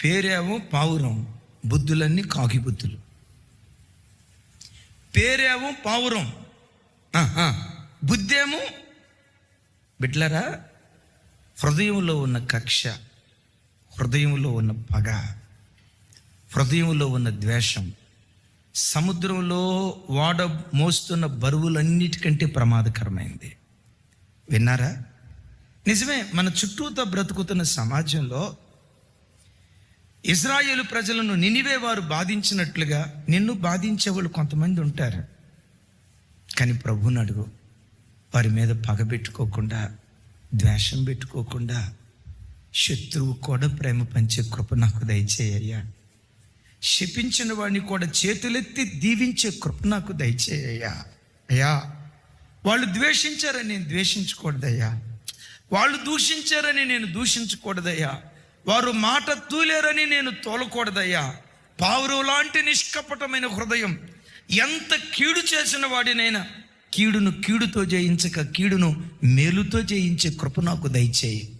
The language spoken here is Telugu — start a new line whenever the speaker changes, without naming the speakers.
పేరేమో పావురం, బుద్ధులన్నీ కాకి బుద్ధులు. పేరేమో పావురం, బుద్ధేమో బిడ్లరా హృదయంలో ఉన్న కక్ష, హృదయంలో ఉన్న పగ, హృదయంలో ఉన్న ద్వేషం సముద్రంలో వాడ మోస్తున్న బరువులన్నిటికంటే ప్రమాదకరమైంది. విన్నారా? నిజమే. మన చుట్టూతో బ్రతుకుతున్న సమాజంలో ఇజ్రాయేలు ప్రజలను నినివే వారు బాధించినట్లుగా నిన్ను బాధించేవాళ్ళు కొంతమంది ఉంటారు. కానీ ప్రభువుని అడుగు, వారి మీద పగ పెట్టుకోకుండా, ద్వేషం పెట్టుకోకుండా, శత్రువు కూడా ప్రేమ పంచే కృప నాకు దయచేయ్యా. శపించిన వాడిని కూడా చేతులెత్తి దీవించే కృప నాకు దయచేయ్యా. అయ్యా, వాళ్ళు ద్వేషించారని నేను ద్వేషించకూడదయ్యా, వాళ్ళు దూషించారని నేను దూషించకూడదయ్యా, వారు మాట తూలేరని నేను తోలకూడదయ్యా. పావురం లాంటి నిష్కపటమైన హృదయం ఎంత కీడు చేసిన వాడినైనా కీడును కీడుతో జయించక కీడును మేలుతో జయించే కృప నాకు దయచేయి.